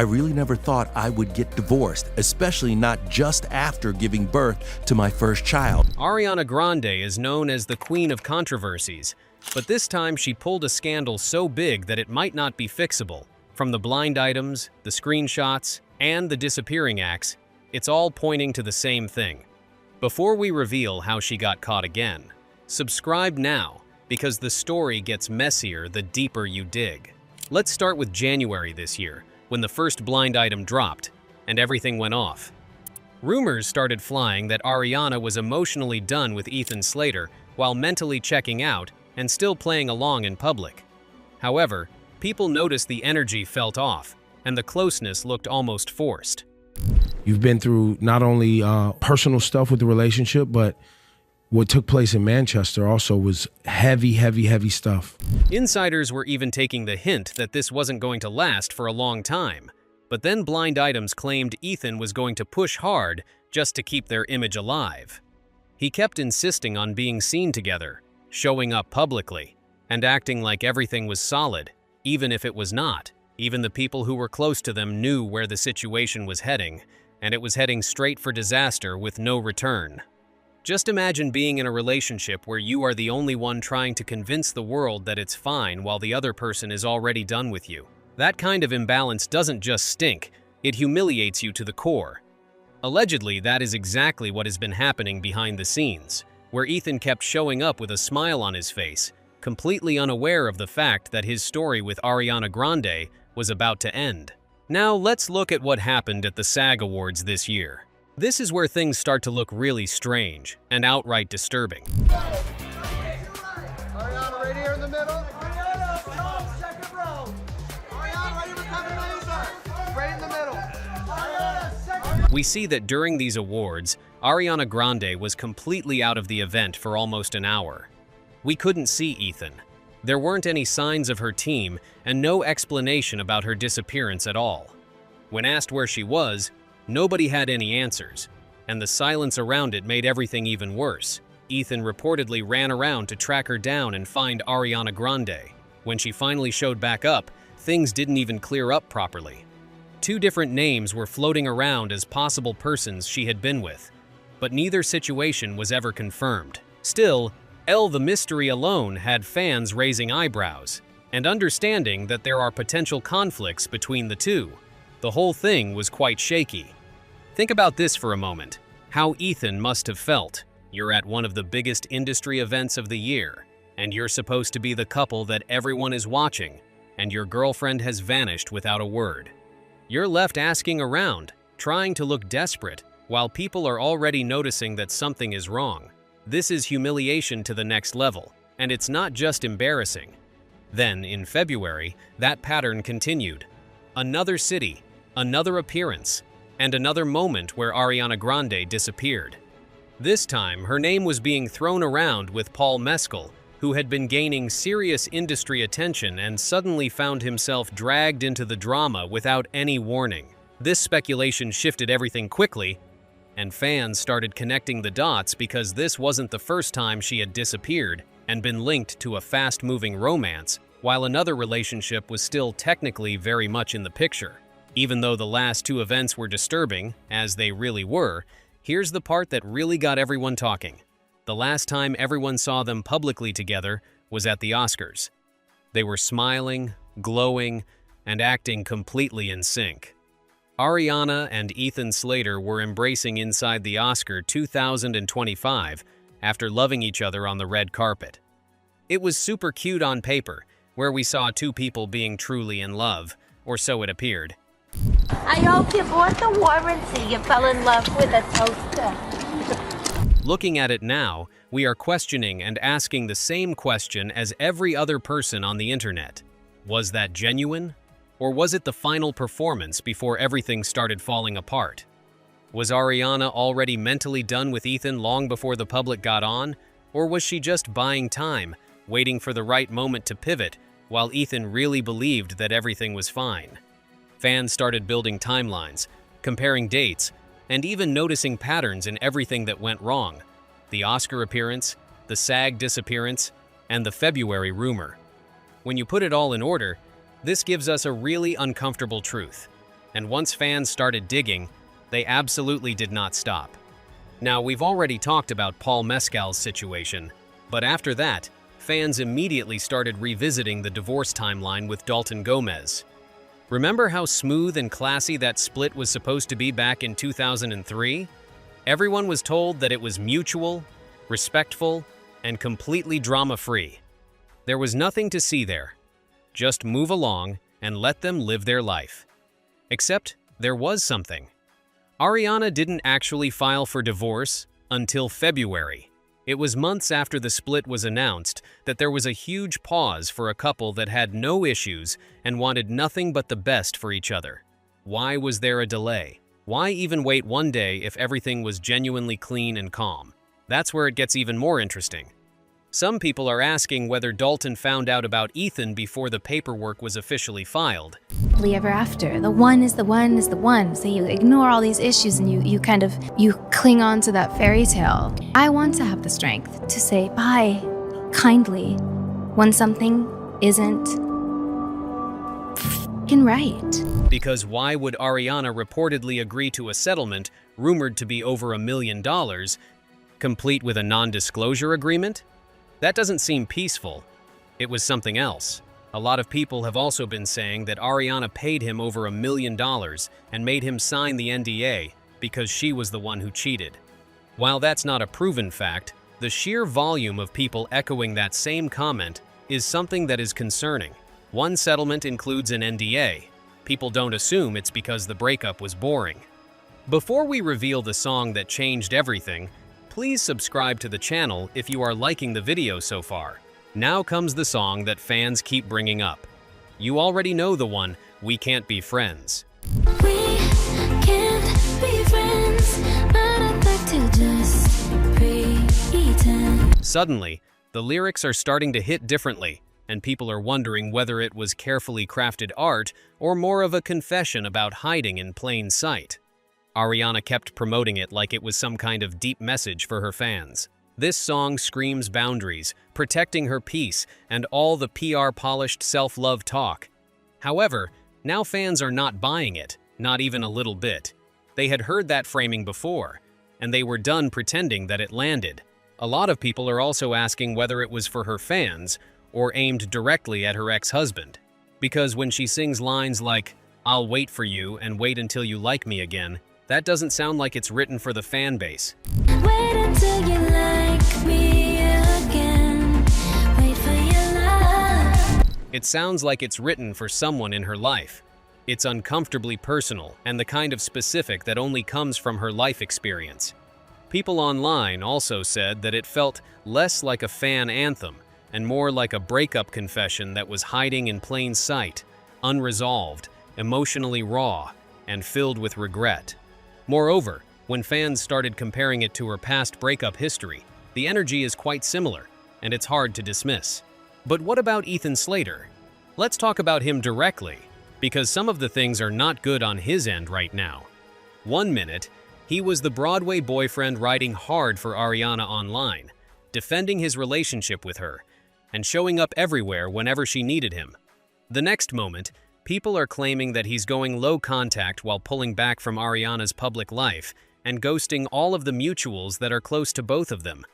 I really never thought I would get divorced, especially not just after giving birth to my first child. Ariana Grande is known as the Queen of Controversies, but this time she pulled a scandal so big that it might not be fixable. From the blind items, the screenshots, and the disappearing acts, it's all pointing to the same thing. Before we reveal how she got caught again, subscribe now, because the story gets messier the deeper you dig. Let's start with January this year, when the first blind item dropped, and everything went off. Rumors started flying that Ariana was emotionally done with Ethan Slater while mentally checking out and still playing along in public. However, people noticed the energy felt off, and the closeness looked almost forced. You've been through not only personal stuff with the relationship, but what took place in Manchester also was heavy stuff. Insiders were even taking the hint that this wasn't going to last for a long time. But then blind items claimed Ethan was going to push hard just to keep their image alive. He kept insisting on being seen together, showing up publicly, and acting like everything was solid, even if it was not. Even the people who were close to them knew where the situation was heading, and it was heading straight for disaster with no return. Just imagine being in a relationship where you are the only one trying to convince the world that it's fine while the other person is already done with you. That kind of imbalance doesn't just stink, it humiliates you to the core. Allegedly, that is exactly what has been happening behind the scenes, where Ethan kept showing up with a smile on his face, completely unaware of the fact that his story with Ariana Grande was about to end. Now let's look at what happened at the SAG Awards this year. This is where things start to look really strange and outright disturbing. Ariana, right here in the middle. Ariana, second row. Ariana, right here with Kevin Laser. Right in the middle. Ariana, second. We see that during these awards, Ariana Grande was completely out of the event for almost an hour. We couldn't see Ethan. There weren't any signs of her team and no explanation about her disappearance at all. When asked where she was, nobody had any answers, and the silence around it made everything even worse. Ethan reportedly ran around to track her down and find Ariana Grande. When she finally showed back up, things didn't even clear up properly. Two different names were floating around as possible persons she had been with, but neither situation was ever confirmed. Still, the mystery alone had fans raising eyebrows and understanding that there are potential conflicts between the two. The whole thing was quite shaky. Think about this for a moment, how Ethan must have felt. You're at one of the biggest industry events of the year, and you're supposed to be the couple that everyone is watching, and your girlfriend has vanished without a word. You're left asking around, trying to look desperate, while people are already noticing that something is wrong. This is humiliation to the next level, and it's not just embarrassing. Then, in February, that pattern continued. Another city, another appearance, and another moment where Ariana Grande disappeared. This time, her name was being thrown around with Paul Mescal, who had been gaining serious industry attention and suddenly found himself dragged into the drama without any warning. This speculation shifted everything quickly, and fans started connecting the dots because this wasn't the first time she had disappeared and been linked to a fast-moving romance, while another relationship was still technically very much in the picture. Even though the last two events were disturbing, as they really were, here's the part that really got everyone talking. The last time everyone saw them publicly together was at the Oscars. They were smiling, glowing, and acting completely in sync. Ariana and Ethan Slater were embracing inside the Oscar 2025 after loving each other on the red carpet. It was super cute on paper, where we saw two people being truly in love, or so it appeared. I hope you bought the warranty. You fell in love with a toaster. Looking at it now, we are questioning and asking the same question as every other person on the internet. Was that genuine? Or was it the final performance before everything started falling apart? Was Ariana already mentally done with Ethan long before the public got on? Or was she just buying time, waiting for the right moment to pivot, while Ethan really believed that everything was fine? Fans started building timelines, comparing dates, and even noticing patterns in everything that went wrong. The Oscar appearance, the SAG disappearance, and the February rumor. When you put it all in order, this gives us a really uncomfortable truth. And once fans started digging, they absolutely did not stop. Now, we've already talked about Paul Mescal's situation, but after that, fans immediately started revisiting the divorce timeline with Dalton Gomez. Remember how smooth and classy that split was supposed to be back in 2003? Everyone was told that it was mutual, respectful, and completely drama-free. There was nothing to see there. Just move along and let them live their life. Except there was something. Ariana didn't actually file for divorce until February. It was months after the split was announced that there was a huge pause for a couple that had no issues and wanted nothing but the best for each other. Why was there a delay? Why even wait one day if everything was genuinely clean and calm? That's where it gets even more interesting. Some people are asking whether Dalton found out about Ethan before the paperwork was officially filed. Happily ever after. The one is the one is the one. So you ignore all these issues and you cling on to that fairy tale. I want to have the strength to say bye kindly when something isn't f***ing right. Because why would Ariana reportedly agree to a settlement rumored to be over $1 million, complete with a non-disclosure agreement? That doesn't seem peaceful. It was something else. A lot of people have also been saying that Ariana paid him over $1 million and made him sign the NDA because she was the one who cheated. While that's not a proven fact, the sheer volume of people echoing that same comment is something that is concerning. One settlement includes an NDA. People don't assume it's because the breakup was boring. Before we reveal the song that changed everything, please subscribe to the channel if you are liking the video so far. Now comes the song that fans keep bringing up. You already know the one, We Can't Be Friends. We can't be friends, but I'd like to just pretend. Suddenly, the lyrics are starting to hit differently, and people are wondering whether it was carefully crafted art or more of a confession about hiding in plain sight. Ariana kept promoting it like it was some kind of deep message for her fans. This song screams boundaries, protecting her peace, and all the PR-polished self-love talk. However, now fans are not buying it, not even a little bit. They had heard that framing before, and they were done pretending that it landed. A lot of people are also asking whether it was for her fans or aimed directly at her ex-husband. Because when she sings lines like, "I'll wait for you and wait until you like me again," that doesn't sound like it's written for the fan base. Wait until you like me again. Wait for your love. It sounds like it's written for someone in her life. It's uncomfortably personal and the kind of specific that only comes from her life experience. People online also said that it felt less like a fan anthem and more like a breakup confession that was hiding in plain sight, unresolved, emotionally raw, and filled with regret. Moreover, when fans started comparing it to her past breakup history, the energy is quite similar, and it's hard to dismiss. But what about Ethan Slater? Let's talk about him directly, because some of the things are not good on his end right now. 1 minute, he was the Broadway boyfriend riding hard for Ariana online, defending his relationship with her, and showing up everywhere whenever she needed him. The next moment, people are claiming that he's going low contact while pulling back from Ariana's public life and ghosting all of the mutuals that are close to both of them.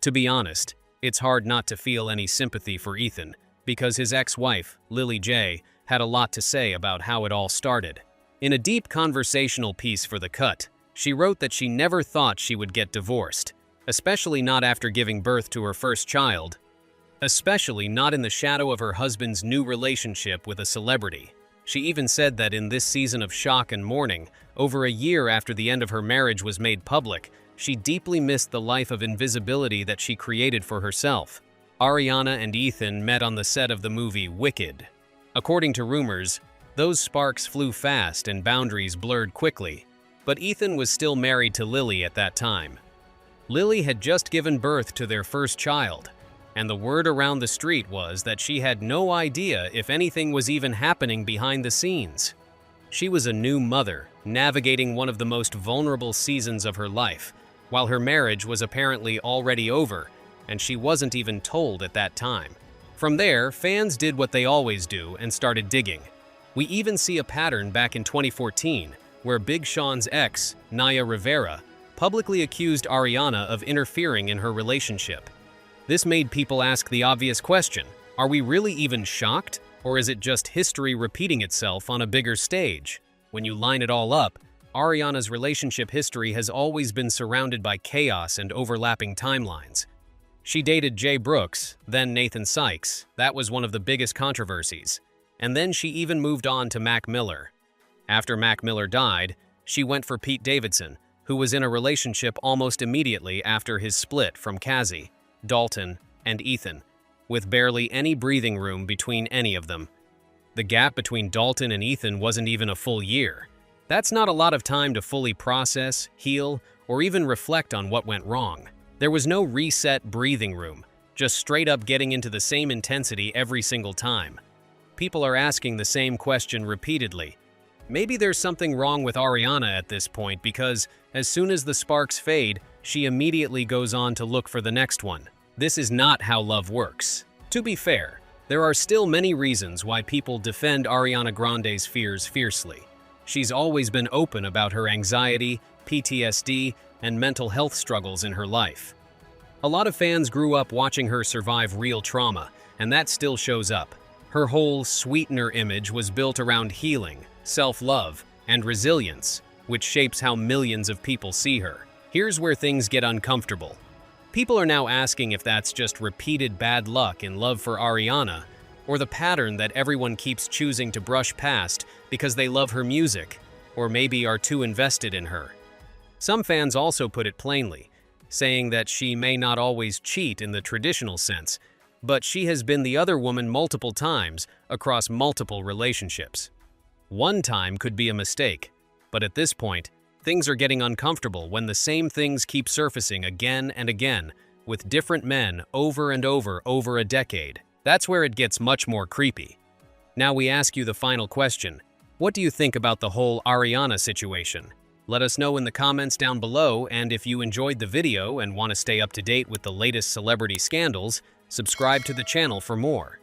To be honest, it's hard not to feel any sympathy for Ethan, because his ex-wife, Lily J, had a lot to say about how it all started. In a deep conversational piece for The Cut, she wrote that she never thought she would get divorced, especially not after giving birth to her first child, especially not in the shadow of her husband's new relationship with a celebrity. She even said that in this season of shock and mourning, over a year after the end of her marriage was made public, she deeply missed the life of invisibility that she created for herself. Ariana and Ethan met on the set of the movie Wicked. According to rumors, those sparks flew fast and boundaries blurred quickly, but Ethan was still married to Lily at that time. Lily had just given birth to their first child, and the word around the street was that she had no idea if anything was even happening behind the scenes. She was a new mother, navigating one of the most vulnerable seasons of her life, while her marriage was apparently already over, and she wasn't even told at that time. From there, fans did what they always do and started digging. We even see a pattern back in 2014, where Big Sean's ex, Naya Rivera, publicly accused Ariana of interfering in her relationship. This made people ask the obvious question: are we really even shocked, or is it just history repeating itself on a bigger stage? When you line it all up, Ariana's relationship history has always been surrounded by chaos and overlapping timelines. She dated Jay Brooks, then Nathan Sykes. That was one of the biggest controversies. And then she even moved on to Mac Miller. After Mac Miller died, she went for Pete Davidson, who was in a relationship almost immediately after his split from Cassie, Dalton, and Ethan, with barely any breathing room between any of them. The gap between Dalton and Ethan wasn't even a full year. That's not a lot of time to fully process, heal, or even reflect on what went wrong. There was no reset breathing room, just straight up getting into the same intensity every single time. People are asking the same question repeatedly. Maybe there's something wrong with Ariana at this point, because as soon as the sparks fade, she immediately goes on to look for the next one. This is not how love works. To be fair, there are still many reasons why people defend Ariana Grande's fears fiercely. She's always been open about her anxiety, PTSD, and mental health struggles in her life. A lot of fans grew up watching her survive real trauma, and that still shows up. Her whole sweetener image was built around healing, self-love, and resilience, which shapes how millions of people see her. Here's where things get uncomfortable. People are now asking if that's just repeated bad luck in love for Ariana, or the pattern that everyone keeps choosing to brush past because they love her music, or maybe are too invested in her. Some fans also put it plainly, saying that she may not always cheat in the traditional sense, but she has been the other woman multiple times across multiple relationships. One time could be a mistake, but at this point, things are getting uncomfortable when the same things keep surfacing again and again with different men over and over a decade. That's where it gets much more creepy. Now we ask you the final question. What do you think about the whole Ariana situation? Let us know in the comments down below, and if you enjoyed the video and want to stay up to date with the latest celebrity scandals, subscribe to the channel for more.